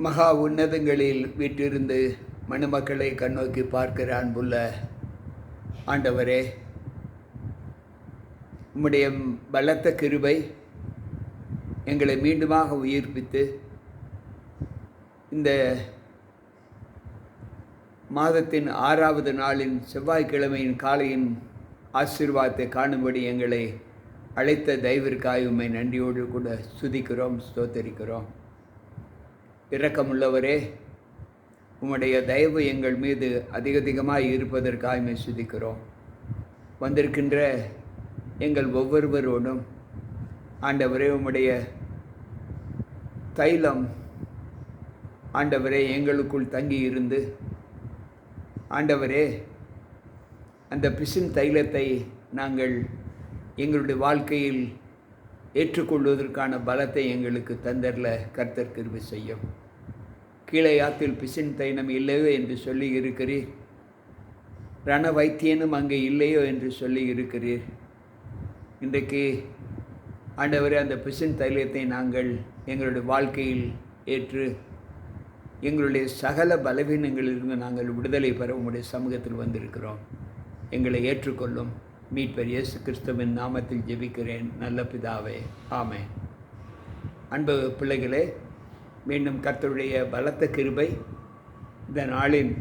மகா உன்னதங்களில் வீற்றிருந்து மணமக்களை கண்ணோக்கி பார்க்கிற அன்புள்ள ஆண்டவரே, உம்முடைய பலத்த கிருபை எங்களை மீண்டுமாக உயிர்ப்பித்து இந்த மாதத்தின் 6வது நாளின் செவ்வாய்க்கிழமையின் காலையின் ஆசீர்வாதத்தை காணும்படி எங்களை அழைத்த தயவிற்காய் உம்மை நன்றியோடு கூட துதிக்கிறோம், ஸ்தோத்தரிக்கிறோம். இரக்கமுள்ளவரே, உம்முடைய தயவு எங்கள் மீது அதிகமாக இருப்பதற்காக உம்மை துதிக்கிறோம். வந்திருக்கின்ற எங்கள் ஒவ்வொருவரோடும் ஆண்டவரே, உம்முடைய தைலம் ஆண்டவரே எங்களுக்குள் தங்கி இருந்து ஆண்டவரே, அந்த பிசின் தைலத்தை நாங்கள் எங்களுடைய வாழ்க்கையில் ஏற்றுக்கொள்வதற்கான பலத்தை எங்களுக்கு தந்தரல கர்த்தர் கிருபை செய்யும். கீழையாத்தில் பிசின் தைலம் இல்லையோ என்று சொல்லி இருக்கிறீர், ரண வைத்தியனும் அங்கே இல்லையோ என்று சொல்லி இருக்கிறீர். இன்றைக்கு ஆண்டவரே, அந்த பிசின் தைலத்தை நாங்கள் எங்களுடைய வாழ்க்கையில் ஏற்று எங்களுடைய சகல பலவீனங்களிலிருந்து நாங்கள் விடுதலை பெற உம்முடைய சமூகத்தில் வந்திருக்கிறோம். எங்களை ஏற்றுக்கொள்ளும். மீட்பர் இயேசு கிறிஸ்துவின் நாமத்தில் ஜெபிக்கிறேன் நல்ல பிதாவே, ஆமென். அன்பு பிள்ளைகளே, மீண்டும் கர்த்தருடைய பலத்த கிருபை இந்த நாளின்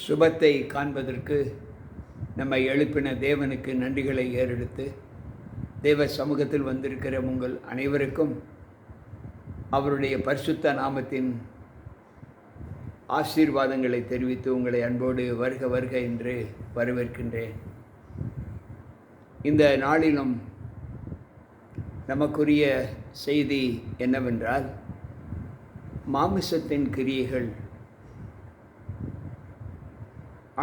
சுபத்தை காண்பதற்கு நம்மை எழுப்பின தேவனுக்கு நன்றிகளை ஏறெடுத்து தேவ சமூகத்தில் வந்திருக்கிற உங்கள் அனைவருக்கும் அவருடைய பரிசுத்த நாமத்தின் ஆசீர்வாதங்களை தெரிவித்து உங்களை அன்போடு வருக வருக என்று வரவேற்கின்றேன். இந்த நாளிலும் நமக்குரிய செய்தி என்னவென்றால், மாமிசத்தின் கிரியைகள்.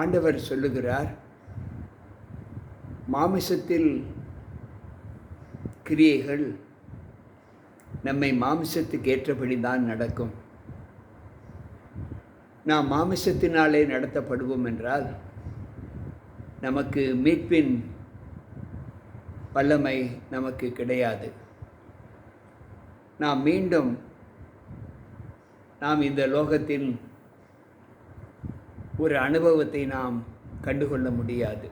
ஆண்டவர் சொல்லுகிறார், மாமிசத்தில் கிரியைகள் நம்மை மாமிசத்துக்கு ஏற்றபடி தான் நடக்கும். நாம் மாமிசத்தினாலே நடத்தப்படுவோம் என்றால் நமக்கு மீட்பின் வல்லமை நமக்கு கிடையாது. மீண்டும் நாம் இந்த லோகத்தில் ஒரு அனுபவத்தை நாம் கண்டுகொள்ள முடியாது.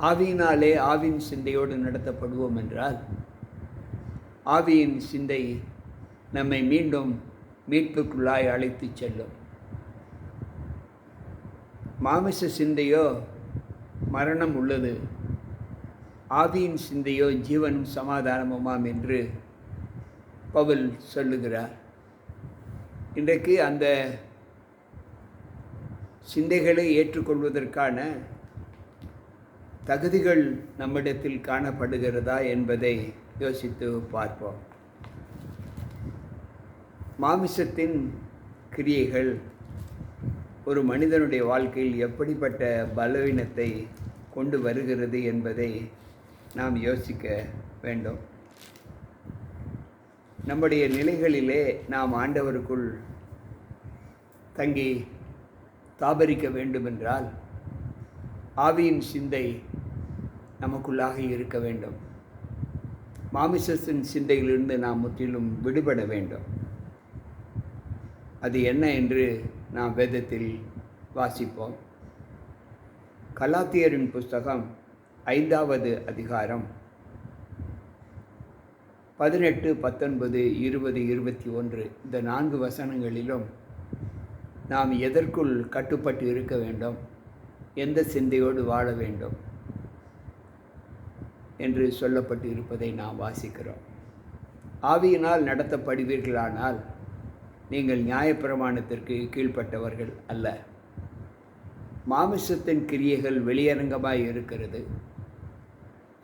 ஆவியினாலே ஆவியின் சிந்தையோடு நடத்தப்படுவோம் என்றால் ஆவியின் சிந்தை நம்மை மீண்டும் மீட்புக்குள்ளாய் அழைத்து செல்லும். மாமிச சிந்தையோ மரணம் உள்ளது, ஆவியின் சிந்தையோ ஜீவனும் சமாதானமுமாம் என்று பவுல் சொல்லுகிறார். இன்றைக்கு அந்த சிந்தைகளை ஏற்றுக்கொள்வதற்கான தகுதிகள் நம்மிடத்தில் காணப்படுகிறதா என்பதை யோசித்து பார்ப்போம். மாமிசத்தின் கிரியைகள் ஒரு மனிதனுடைய வாழ்க்கையில் எப்படிப்பட்ட பலவீனத்தை கொண்டு வருகிறது என்பதை நாம் யோசிக்க வேண்டும். நம்முடைய நிலைகளிலே நாம் ஆண்டவருக்குள் தங்கி தாபரிக்க வேண்டுமென்றால் ஆவியின் சிந்தை நமக்குள்ளாக இருக்க வேண்டும். மாமிசத்தின் சிந்தையிலிருந்து நாம் முற்றிலும் விடுபட வேண்டும். அது என்ன என்று நாம் வேதத்தில் வாசிப்போம். கலாத்தியரின் புஸ்தகம் 5வது அதிகாரம் 18, 19, 20, 21 இந்த 4 வசனங்களிலும் நாம் எதற்குள் கட்டுப்பட்டு இருக்க வேண்டும், எந்த சிந்தையோடு வாழ வேண்டும் என்று சொல்லப்பட்டு இருப்பதை நாம் வாசிக்கிறோம். ஆவியினால் நடத்தப்படுவீர்களானால் நீங்கள் நியாயப்பிரமாணத்திற்கு கீழ்ப்பட்டவர்கள் அல்ல. மாமிசத்தின் கிரியைகள் வெளியரங்கமாய் இருக்கிறது.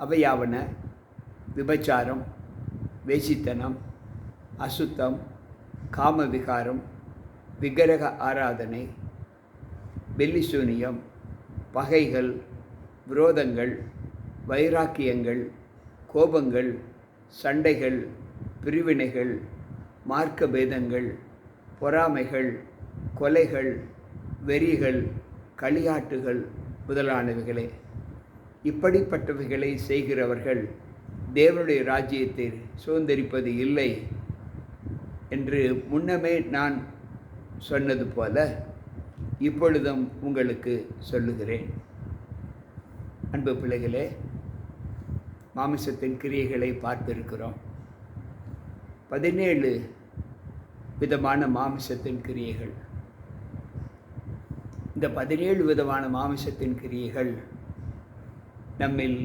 அவையாவன விபச்சாரம், வேசித்தனம், அசுத்தம், காம விகாரம், விக்கிரக ஆராதனை, பெல்லிசூனியம், பகைகள், விரோதங்கள், வைராக்கியங்கள், கோபங்கள், சண்டைகள், பிரிவினைகள், மார்க்க பேதங்கள், பொறாமைகள், கொலைகள், வெறிகள், களியாட்டுகள் முதலானவைகளே. இப்படிப்பட்டவைகளை செய்கிறவர்கள் தேவனுடைய ராஜ்யத்தை சுதந்தரிப்பது இல்லை என்று முன்னமே நான் சொன்னது போல இப்பொழுதும் உங்களுக்கு சொல்லுகிறேன். அன்பு பிள்ளைகளே, மாமிசத்தின் கிரியைகளை பார்த்திருக்கிறோம். 17 விதமான மாமிசத்தின் கிரியைகள். இந்த 17 விதமான மாமிசத்தின் கிரியைகள் நம்மில்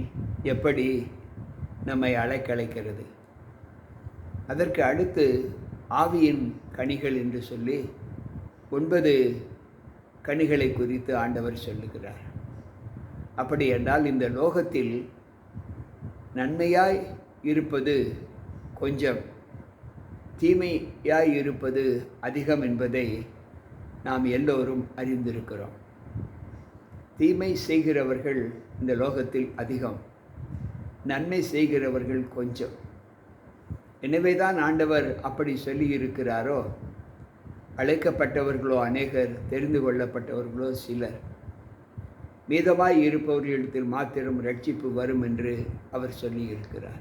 எப்படி நம்மை அலைக்கழிக்கிறது. அதற்கு அடுத்து ஆவியின் கனிகள் என்று சொல்லி 9 கனிகளை குறித்து ஆண்டவர் சொல்லுகிறார். அப்படி என்றால் இந்த லோகத்தில் நன்மையாய் இருப்பது கொஞ்சம், தீமையாய் இருப்பது அதிகம் என்பதை நாம் எல்லோரும் அறிந்திருக்கிறோம். தீமை செய்கிறவர்கள் இந்த லோகத்தில் அதிகம், நன்மை செய்கிறவர்கள் கொஞ்சம். எனவே தான் ஆண்டவர் அப்படி சொல்லியிருக்கிறாரோ, அழைக்கப்பட்டவர்களோ அநேகர், தெரிந்து கொள்ளப்பட்டவர்களோ சிலர், மீதமாய் இருப்பவர்களிடத்தில் மாத்திரம் ரட்சிப்பு வரும் என்று அவர் சொல்லியிருக்கிறார்.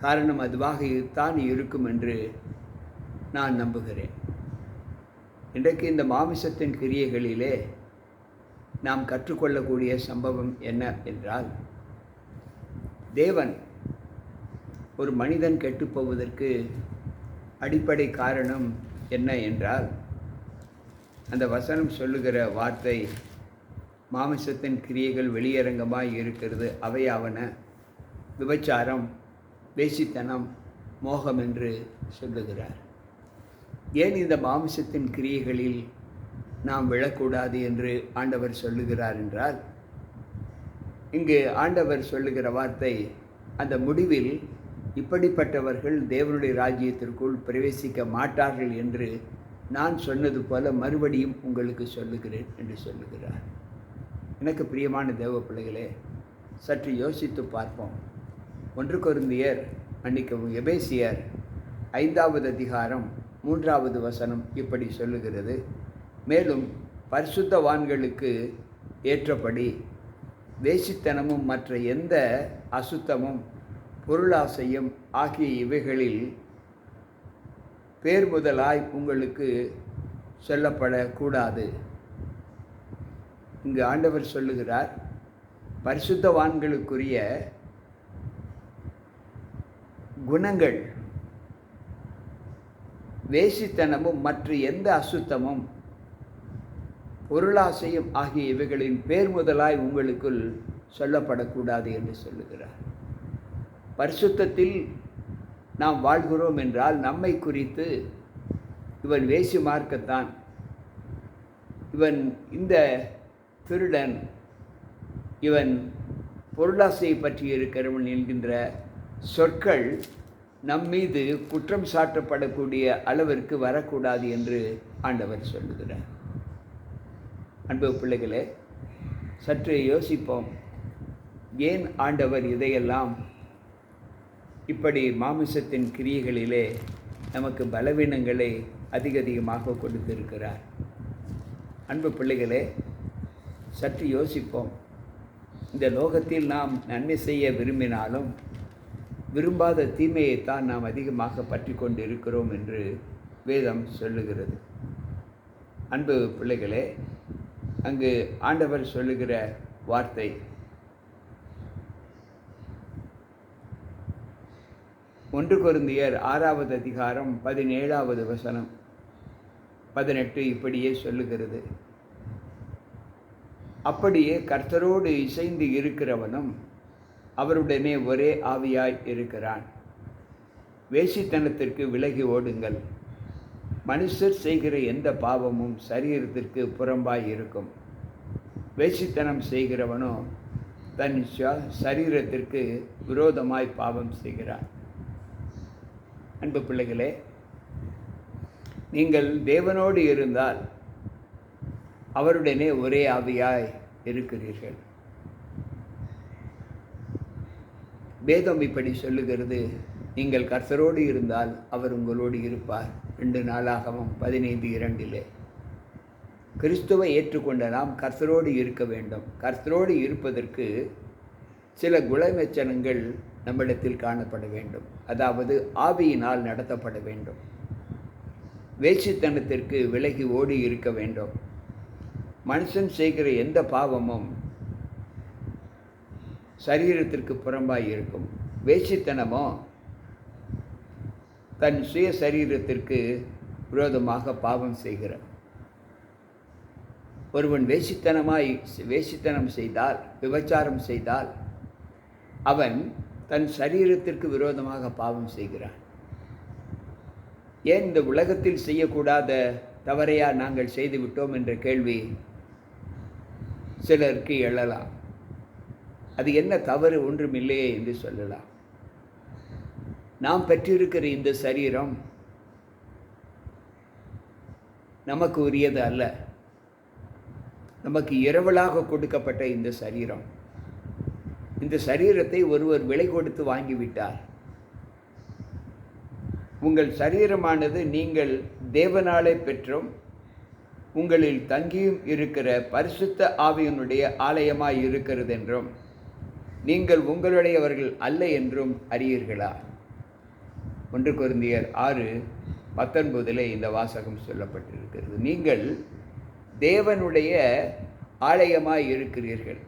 காரணம் அதுவாகத்தான் இருக்கும் என்று நான் நம்புகிறேன். இன்றைக்கு இந்த மாமிசத்தின் கிரியைகளிலே நாம் கற்றுக்கொள்ளக்கூடிய சம்பவம் என்ன என்றால், தேவன் ஒரு மனிதன் கெட்டுப்போவதற்கு அடிப்படை காரணம் என்ன என்றால், அந்த வசனம் சொல்லுகிற வார்த்தை, மாமிசத்தின் கிரியைகள் வெளியரங்கமாய் இருக்கிறது, அவையாவன விபச்சாரம், வேசித்தனம், மோகம் என்று சொல்லுகிறார். ஏன் இந்த மாமிசத்தின் கிரியைகளில் நாம் விழக்கூடாது என்று ஆண்டவர் சொல்லுகிறார் என்றால், இங்கு ஆண்டவர் சொல்லுகிற வார்த்தை, அந்த முடிவில் இப்படிப்பட்டவர்கள் தேவனுடைய ராஜ்யத்திற்குள் பிரவேசிக்க மாட்டார்கள் என்று நான் சொன்னது போல மறுபடியும் உங்களுக்கு சொல்லுகிறேன் என்று சொல்லுகிறார். எனக்கு பிரியமான தேவ பிள்ளைகளே, சற்று யோசித்து பார்ப்போம். 1 கொரிந்தியர், எபேசியர் 5வது அதிகாரம் 3வது வசனம் இப்படி சொல்லுகிறது, மேலும் பரிசுத்தவான்களுக்கு ஏற்றபடி வேசித்தனமும் மற்ற எந்த அசுத்தமும் பொருளாசையும் ஆகிய இவைகளில் பேர் முதலாய் உங்களுக்கு சொல்லப்படக்கூடாது. இங்கு ஆண்டவர் சொல்லுகிறார், பரிசுத்தவான்களுக்குரிய குணங்கள் வேசித்தனமும் மற்ற எந்த அசுத்தமும் பொருளாசையும் ஆகிய இவைகளின் பேர் முதலாய் உங்களுக்குள் சொல்லப்படக்கூடாது என்று சொல்லுகிறார். பரிசுத்தத்தில் நாம் வாழ்கிறோம் என்றால் நம்மை குறித்து இவன் வேசி மார்க்கத்தான், இவன் இந்த திருடன், இவன் பொருளாசையை பற்றி இருக்கிறவன் என்கின்ற சொற்கள் நம்மீது குற்றம் சாட்டப்படக்கூடிய அளவிற்கு வரக்கூடாது என்று ஆண்டவர் சொல்லுகிறார். அன்பு பிள்ளைகளே, சற்று யோசிப்போம். ஏன் ஆண்டவர் இதையெல்லாம் இப்படி மாமிசத்தின் கிரியைகளிலே நமக்கு பலவீனங்களை அதிகமாக கொடுத்திருக்கிறார்? அன்பு பிள்ளைகளே, சற்று யோசிப்போம். இந்த லோகத்தில் நாம் நன்மை செய்ய விரும்பினாலும் விரும்பாத தீமையைத்தான் நாம் அதிகமாக பற்றி கொண்டு இருக்கிறோம் என்று வேதம் சொல்லுகிறது. அன்பு பிள்ளைகளே, அங்கு ஆண்டவர் சொல்லுகிற வார்த்தை, 1 கொரிந்தியர் 6வது அதிகாரம் 17வது வசனம் 18 இப்படியே சொல்லுகிறது, அப்படியே கர்த்தரோடு இசைந்து இருக்கிறவனும் அவருடனே ஒரே ஆவியாய் இருக்கிறான். வேசித்தனத்திற்கு விலகி ஓடுங்கள். மனுஷர் செய்கிற எந்த பாவமும் சரீரத்திற்கு புறம்பாய் இருக்கும். வேசித்தனம் செய்கிறவனோ தன் சரீரத்திற்கு விரோதமாய் பாவம் செய்கிறான். அன்பு பிள்ளைகளே, நீங்கள் தேவனோடு இருந்தால் அவருடனே ஒரே ஆவியாய் இருக்கிறீர்கள். வேதம் இப்படி சொல்லுகிறது, நீங்கள் கர்த்தரோடு இருந்தால் அவர் உங்களோடு இருப்பார். 2 நாளாகமம் 15:2 கிறிஸ்துவை ஏற்றுக்கொண்ட நாம் கர்த்தரோடு இருக்க வேண்டும். கர்த்தரோடு இருப்பதற்கு சில குணலட்சணங்கள் நம்மிடத்தில் காணப்பட வேண்டும். அதாவது ஆவியினால் நடத்தப்பட வேண்டும். வேசித்தனத்திற்கு விலகி ஓடி இருக்க வேண்டும். மனுஷன் செய்கிற எந்த பாவமும் சரீரத்திற்கு புறம்பாய் இருக்கும். வேசித்தனமோ தன் சுய சரீரத்திற்கு விரோதமாக பாவம் செய்கிறார். ஒருவன் வேசித்தனம் செய்தால், விபச்சாரம் செய்தால், அவன் தன் சரீரத்திற்கு விரோதமாக பாவம் செய்கிறான். ஏன் இந்த உலகத்தில் செய்யக்கூடாத தவறையா நாங்கள் செய்துவிட்டோம் என்ற கேள்வி சிலருக்கு எழலாம். அது என்ன தவறு ஒன்றுமில்லையே என்று சொல்லலாம். நாம் பெற்றிருக்கிற இந்த சரீரம் நமக்கு உரியது அல்ல. நமக்கு இரவலாக கொடுக்கப்பட்ட இந்த சரீரம், இந்த சரீரத்தை ஒருவர் விலை கொடுத்து வாங்கிவிட்டார். உங்கள் சரீரமானது நீங்கள் தேவனாலே பெற்றும் உங்களில் தங்கியும் இருக்கிற பரிசுத்த ஆவியினுடைய ஆலயமாய் இருக்கிறது என்றும் நீங்கள் உங்களுடையவர்கள் அல்ல என்றும் அறியீர்களா? 1 கொரிந்தியர் 6:19 இந்த வாசகம் சொல்லப்பட்டிருக்கிறது. நீங்கள் தேவனுடைய ஆலயமாய் இருக்கிறீர்கள்.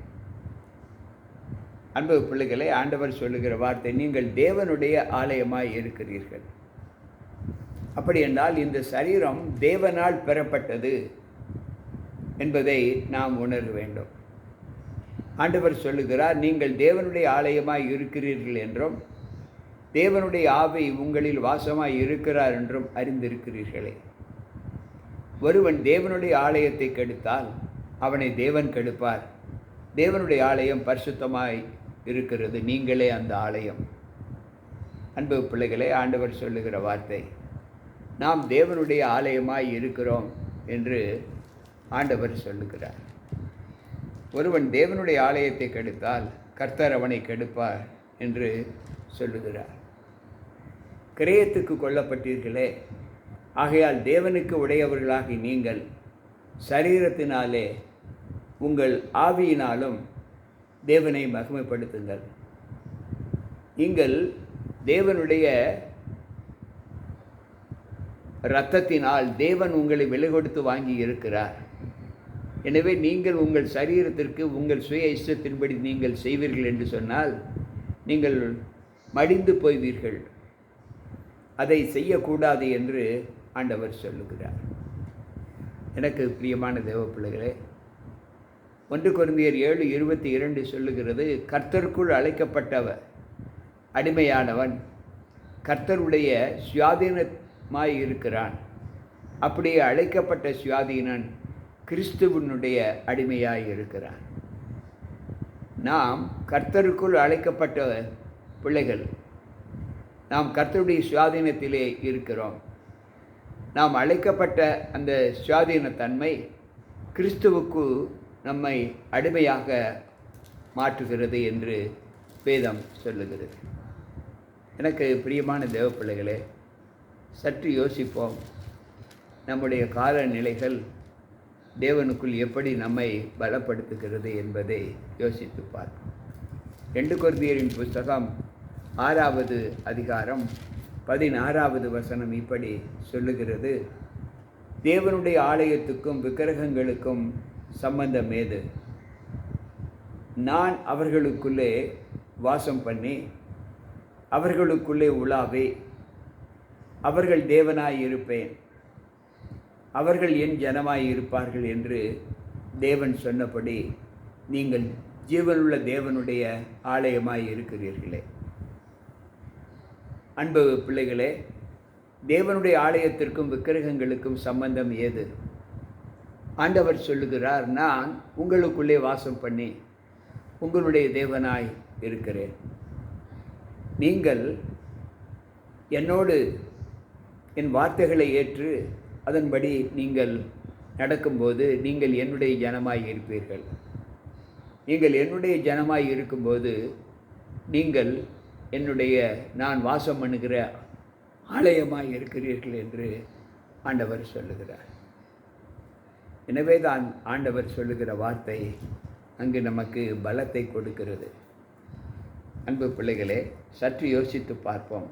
அன்பு பிள்ளைகளே, ஆண்டவர் சொல்லுகிற வார்த்தை, நீங்கள் தேவனுடைய ஆலயமாய் இருக்கிறீர்கள். அப்படி என்றால் இந்த சரீரம் தேவனால் பெறப்பட்டது என்பதை நாம் உணர வேண்டும். ஆண்டவர் சொல்லுகிறார், நீங்கள் தேவனுடைய ஆலயமாய் இருக்கிறீர்கள் என்றும் தேவனுடைய ஆவி உங்களில் வாசமாய் இருக்கிறார் என்றும் அறிந்திருக்கிறீர்களே. ஒருவன் தேவனுடைய ஆலயத்தை கெடுத்தால் அவனை தேவன் கெடுப்பார். தேவனுடைய ஆலயம் பரிசுத்தமாய் இருக்கிறது, நீங்களே அந்த ஆலயம். அன்பு பிள்ளைகளே, ஆண்டவர் சொல்லுகிற வார்த்தை, நாம் தேவனுடைய ஆலயமாய் இருக்கிறோம் என்று ஆண்டவர் சொல்லுகிறார். ஒருவன் தேவனுடைய ஆலயத்தை கெடுத்தால் கர்த்தர் அவனை கெடுப்பார் என்று சொல்லுகிறார். கிரயத்துக்கு கொல்லப்பட்டீர்களே, ஆகையால் தேவனுக்கு உடையவர்களாகி நீங்கள் சரீரத்தினாலே உங்கள் ஆவியினாலும் தேவனை மகிமைப்படுத்துங்கள். நீங்கள் தேவனுடைய இரத்தத்தினால் தேவன் உங்களை விலை கொடுத்து வாங்கி இருக்கிறார். எனவே நீங்கள் உங்கள் சரீரத்திற்கு உங்கள் சுய இஷ்டத்தின்படி நீங்கள் செய்வீர்கள் என்று சொன்னால் நீங்கள் மடிந்து போய்வீர்கள். அதை செய்யக்கூடாது என்று ஆண்டவர் சொல்லுகிறார். எனக்கு பிரியமான தேவ பிள்ளைகளே, 1 கொரிந்தியர் 7:22 சொல்லுகிறது, கர்த்தருக்குள் அழைக்கப்பட்டவர் அடிமையானவன் கர்த்தருடைய சுயாதீனமாய் இருக்கிறான். அப்படியே அழைக்கப்பட்ட சுயாதீனன் கிறிஸ்துவனுடைய அடிமையாய் இருக்கிறான். நாம் கர்த்தருக்குள் அழைக்கப்பட்ட பிள்ளைகள். நாம் கர்த்தருடைய சுயாதீனத்திலே இருக்கிறோம். நாம் அழைக்கப்பட்ட அந்த சுயாதீனத்தன்மை கிறிஸ்துவுக்கு நம்மை அடிமையாக மாற்றுகிறது என்று வேதம் சொல்லுகிறது. எனக்கு பிரியமான தேவ பிள்ளைகளே, சற்று யோசிப்போம். நம்முடைய காலநிலைகள் தேவனுக்குள் எப்படி நம்மை பலப்படுத்துகிறது என்பதை யோசித்து பார்ப்போம். 2 கொரிந்தியரின் புஸ்தகம் 6வது அதிகாரம் 16வது வசனம் இப்படி சொல்லுகிறது, தேவனுடைய ஆலயத்துக்கும் விக்கிரகங்களுக்கும் சம்பந்தம் ஏது? நான் அவர்களுக்குள்ளே வாசம் பண்ணி அவர்களுக்குள்ளே உலாவே அவர்கள் தேவனாய் இருப்பேன், அவர்கள் என் ஜனமாய் இருப்பார்கள் என்று தேவன் சொன்னபடி நீங்கள் ஜீவனுள்ள தேவனுடைய ஆலயமாய் இருக்கிறீர்களே. அன்பு பிள்ளைகளே, தேவனுடைய ஆலயத்திற்கும் விக்கிரகங்களுக்கும் சம்பந்தம் ஏது? ஆண்டவர் சொல்லுகிறார், நான் உங்களுக்குள்ளே வாசம் பண்ணி உங்களுடைய தேவனாய் இருக்கிறேன். நீங்கள் என்னோடு என் வார்த்தைகளை ஏற்று அதன்படி நீங்கள் நடக்கும்போது நீங்கள் என்னுடைய ஜனமாய் இருப்பீர்கள். நீங்கள் என்னுடைய ஜனமாய் இருக்கும்போது நீங்கள் நான் வாசம் பண்ணுகிற ஆலயமாய் இருக்கிறீர்கள் என்று ஆண்டவர் சொல்லுகிறார். எனவே தான் ஆண்டவர் சொல்லுகிற வார்த்தை அங்கு நமக்கு பலத்தை கொடுக்கிறது. அன்பு பிள்ளைகளே, சற்று யோசித்து பார்ப்போம்.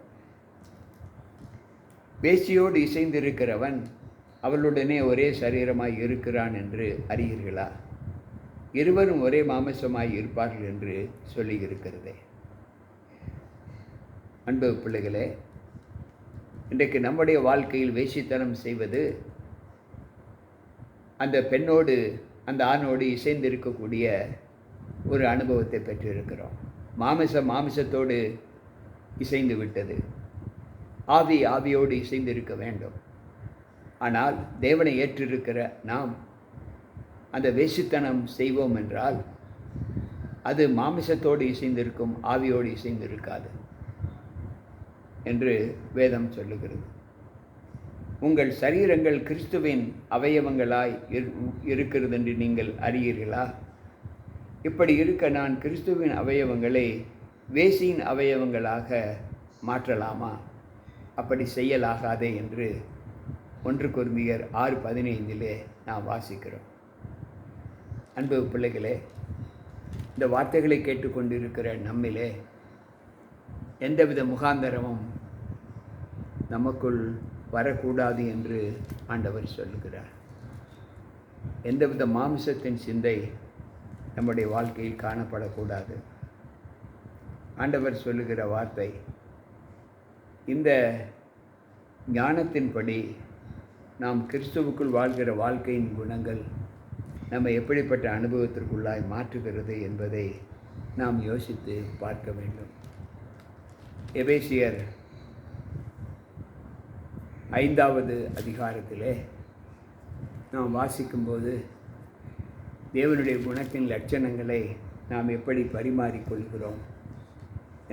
வேசியோடு இசைந்திருக்கிறவன் அவளுடனே ஒரே சரீரமாய் இருக்கிறான் என்று அறியீர்களா? இருவரும் ஒரே மாமிசமாய் இருப்பார்கள் என்று சொல்லி இருக்கிறதே. அன்பு பிள்ளைகளே, இன்றைக்கு நம்முடைய வாழ்க்கையில் வேசித்தனம் செய்வது அந்த பெண்ணோடு அந்த ஆணோடு இசைந்திருக்கக்கூடிய ஒரு அனுபவத்தை பெற்றிருக்கிறோம். மாமிசத்தோடு இசைந்து விட்டது, ஆவியோடு இசைந்திருக்க வேண்டும். ஆனால் தேவனை ஏற்றிருக்கிற நாம் அந்த வேசித்தனம் செய்வோம் என்றால் அது மாமிசத்தோடு இசைந்திருக்கும், ஆவியோடு இசைந்திருக்காது என்று வேதம் சொல்லுகிறது. உங்கள் சரீரங்கள் கிறிஸ்துவின் அவயவங்களாய் இருக்கிறது என்று நீங்கள் அறியீர்களா? இப்படி இருக்க நான் கிறிஸ்துவின் அவயவங்களை வேசியின் அவயவங்களாக மாற்றலாமா? அப்படி செய்யலாகாதே என்று 1 கொரிந்தியர் 6:15 நாம் வாசிக்கிறோம். அன்பு பிள்ளைகளே, இந்த வார்த்தைகளை கேட்டுக்கொண்டிருக்கிற நம்மிலே எந்தவித முகாந்தரமும் நமக்குள் வரக்கூடாது என்று ஆண்டவர் சொல்லுகிறார். எந்தவித மாமிசத்தின் சிந்தை நம்முடைய வாழ்க்கையில் காணப்படக்கூடாது. ஆண்டவர் சொல்லுகிற வார்த்தை, இந்த ஞானத்தின்படி நாம் கிறிஸ்துவுக்குள் வாழ்கிற வாழ்க்கையின் குணங்கள் நம்ம எப்படிப்பட்ட அனுபவத்திற்குள்ளாய் மாற்றுகிறது என்பதை நாம் யோசித்து பார்க்க வேண்டும். எபேசியர் 5வது அதிகாரத்திலே நாம் வாசிக்கும்போது தேவனுடைய குணத்தின் லட்சணங்களை நாம் எப்படி பரிமாறிக்கொள்கிறோம்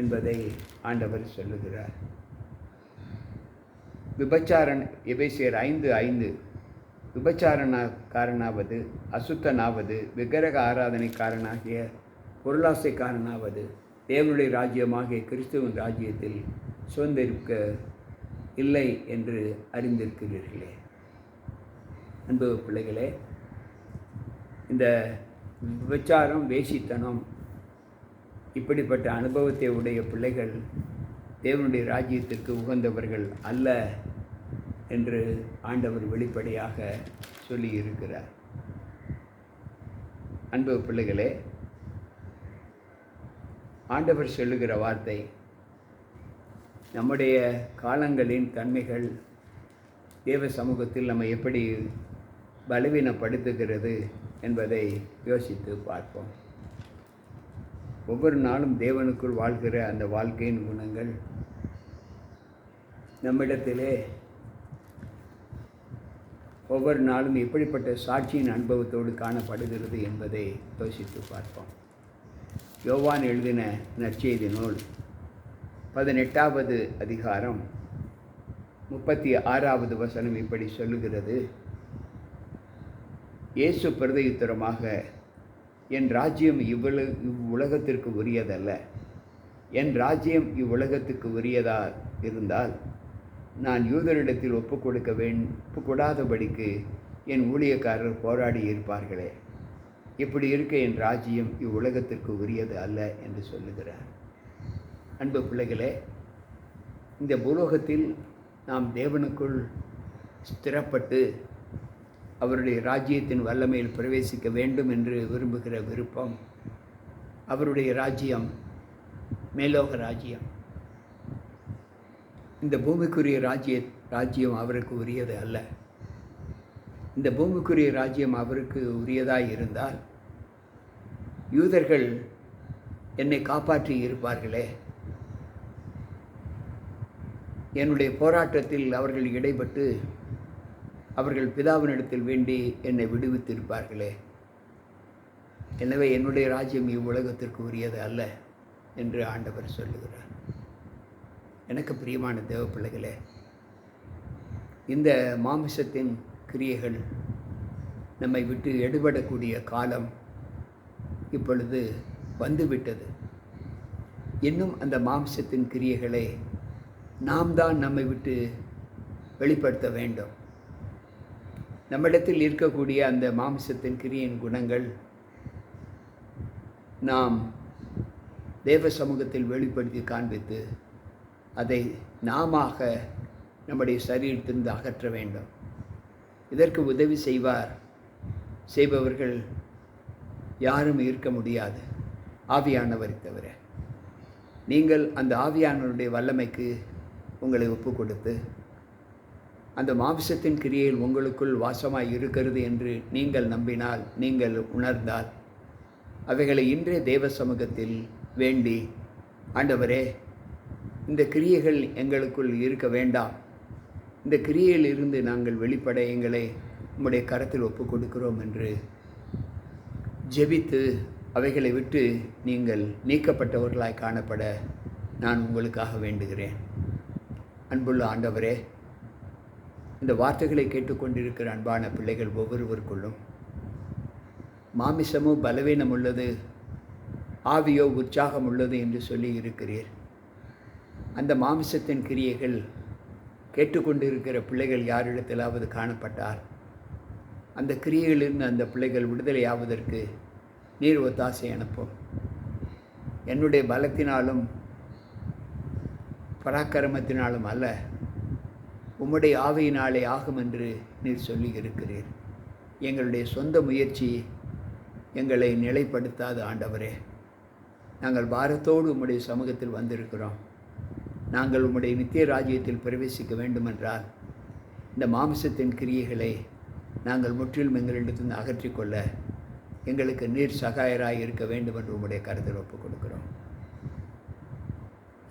என்பதை ஆண்டவர் சொல்லுகிறார். எபேசியர் 5:5 விபச்சாரக்காரனாவது, அசுத்தனாவது, விக்கிரக ஆராதனைக்காரனாகிய பொருளாசைக்காரனாவது தேவனுடைய ராஜ்யமாகிய கிறிஸ்துவின் ராஜ்யத்தில் சுதந்திரிக்க இல்லை என்று அறிந்திருக்கிறீர்களே. அன்பு பிள்ளைகளே, இந்த விபச்சாரம், வேசித்தனம் இப்படிப்பட்ட அனுபவத்தை உடைய பிள்ளைகள் தேவனுடைய ராஜ்யத்திற்கு உகந்தவர்கள் அல்ல என்று ஆண்டவர் வெளிப்படையாக சொல்லியிருக்கிறார். அன்பு பிள்ளைகளே, ஆண்டவர் சொல்லுகிற வார்த்தை நம்முடைய காலங்களின் தன்மைகள் தேவ சமூகத்தில் நம்ம எப்படி பலவீனப்படுத்துகிறது என்பதை யோசித்து பார்ப்போம். ஒவ்வொரு நாளும் தேவனுக்குள் வாழ்கிற அந்த வாழ்க்கையின் குணங்கள் நம்மிடத்திலே ஒவ்வொரு நாளும் எப்படிப்பட்ட சாட்சியின் அனுபவத்தோடு காணப்படுகிறது என்பதை யோசித்து பார்ப்போம். யோவான் எழுதின நற்செய்தி நூல் 18வது அதிகாரம் 36வது வசனம் இப்படி சொல்லுகிறது. இயேசு பிரதியுத்தரமாக, என் ராஜ்யம் இவ்வுலகத்திற்கு உரியதல்ல. என் ராஜ்யம் இவ்வுலகத்துக்கு உரியதா இருந்தால் நான் யூதரிடத்தில் ஒப்புக்கொடாதபடிக்கு என் ஊழியக்காரர் போராடி இருப்பார்களே. இப்படி இருக்க என் ராஜ்யம் இவ்வுலகத்திற்கு உரியது அல்ல என்று சொல்லுகிறார். அன்பு பிள்ளைகளே, இந்த பூலோகத்தில் நாம் தேவனுக்குள் ஸ்திரப்பட்டு அவருடைய ராஜ்யத்தின் வல்லமையில் பிரவேசிக்க வேண்டும் என்று விரும்புகிற விருப்பம் அவருடைய ராஜ்யம் மேலோக ராஜ்யம். இந்த பூமிக்குரிய ராஜ்யம் அவருக்கு உரியது அல்ல. இந்த பூமிக்குரிய ராஜ்யம் அவருக்கு உரியதாய் இருந்தால் யூதர்கள் என்னை காப்பாற்றி இருப்பார்களே. என்னுடைய போராட்டத்தில் அவர்கள் இடைப்பட்டு அவர்கள் பிதாவினிடத்தில் வேண்டி என்னை விடுவித்திருப்பார்களே. எனவே என்னுடைய ராஜ்யம் இவ்வுலகத்திற்கு உரியது அல்ல என்று ஆண்டவர் சொல்லுகிறார். எனக்கு பிரியமான தேவ பிள்ளைகளே, இந்த மாமிசத்தின் கிரியைகள் நம்மை விட்டு எடுபடக்கூடிய காலம் இப்பொழுது வந்துவிட்டது. இன்னும் அந்த மாம்சத்தின் கிரியைகளை நாம் தான் நம்மை விட்டு வெளிப்படுத்த வேண்டும். நம்மிடத்தில் இருக்கக்கூடிய அந்த மாம்சத்தின் கிரியின் குணங்கள் நாம் தேவ சமூகத்தில் வெளிப்படுத்தி காண்பித்து அதை நாமாக நம்முடைய சரீரத்திலிருந்து அகற்ற வேண்டும். இதற்கு உதவி செய்பவர்கள் யாரும் இருக்க முடியாது, ஆவியானவரை தவிர. நீங்கள் அந்த ஆவியானவருடைய வல்லமைக்கு உங்களை ஒப்பு கொடுத்து, அந்த மாம்சத்தின் கிரியையில் உங்களுக்குள் வாசமாய் இருக்கிறது என்று நீங்கள் நம்பினால், நீங்கள் உணர்ந்தால், அவைகளை இன்றைய தேவ சமூகத்தில் வேண்டி, ஆண்டவரே, இந்த கிரியைகள் எங்களுக்குள் இருக்க வேண்டாம், இந்த கிரியையில் இருந்து நாங்கள் வெளிப்பட எங்களை உம்முடைய கரத்தில் ஒப்பு கொடுக்கிறோம் என்று ஜெபித்து அவைகளை விட்டு நீங்கள் நீக்கப்பட்டவர்களாய் காணப்பட நான் உங்களுக்காக வேண்டுகிறேன். அன்புள்ள ஆண்டவரே, இந்த வார்த்தைகளை கேட்டுக்கொண்டிருக்கிற அன்பான பிள்ளைகள் ஒவ்வொருவருக்குள்ளும் மாமிசமோ பலவீனம் உள்ளது, ஆவியோ உற்சாகம் உள்ளது என்று சொல்லி இருக்கிறீர். அந்த மாமிசத்தின் கிரியைகள் கேட்டுக்கொண்டிருக்கிற பிள்ளைகள் யாரிடத்திலாவது காணப்பட்டால், அந்த கிரியைகளிலிருந்து அந்த பிள்ளைகள் விடுதலையாவதற்கு நீர் ஒத்தாசை அனுப்பும். என்னுடைய பலத்தினாலும் பராக்கிரமத்தினாலும் அல்ல, உம்முடைய ஆவியினாலே ஆகும் என்று நீர் சொல்லி இருக்கிறீர். எங்களுடைய சொந்த முயற்சி எங்களை நிலைப்படுத்தாது ஆண்டவரே. நாங்கள் பாரத்தோடு உம்முடைய சமூகத்தில் வந்திருக்கிறோம். நாங்கள் உம்முடைய நித்திய ராஜ்யத்தில் பிரவேசிக்க வேண்டுமென்றால் இந்த மாம்சத்தின் கிரியைகளை நாங்கள் முற்றிலும் எங்களிடத்திலிருந்து அகற்றிக்கொள்ள எங்களுக்கு நீர் சகாயராய் இருக்க வேண்டும் என்று உம்முடைய கருத்தில் ஒப்புக் கொடுக்கிறோம்.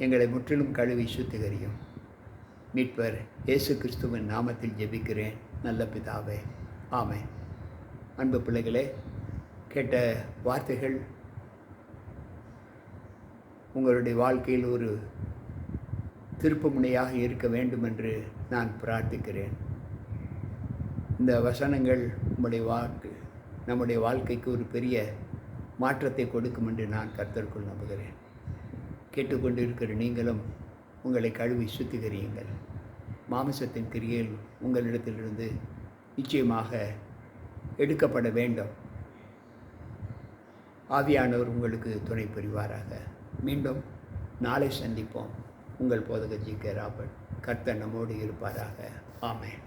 எங்களை முற்றிலும் கழுவி சுத்திகரியும். மீட்பர் இயேசு கிறிஸ்துவின் நாமத்தில் ஜெபிக்கிறேன் நல்ல பிதாவே, ஆமென். அன்பு பிள்ளைகளே, கேட்ட வார்த்தைகள் உங்களுடைய வாழ்க்கையில் ஒரு திருப்புமுனையாக இருக்க வேண்டும் என்று நான் பிரார்த்திக்கிறேன். இந்த வசனங்கள் நம்முடைய வாழ்க்கைக்கு ஒரு பெரிய மாற்றத்தை கொடுக்கும் என்று நான் கர்த்தருக்குள் நம்புகிறேன். கேட்டுக்கொண்டிருக்கிற நீங்களும் உங்களை கழுவி சுத்திகரியுங்கள். மாமிசத்தின் கிரியையில் உங்களிடத்திலிருந்து நிச்சயமாக எடுக்கப்பட வேண்டும். ஆவியானவர் உங்களுக்கு துணை புரிவாராக. மீண்டும் நாளை சந்திப்போம். உங்கள் போதகர் ஜி.கே. ராபர்ட். கர்த்தர் நம்மோடு இருப்பாராக. ஆமென்.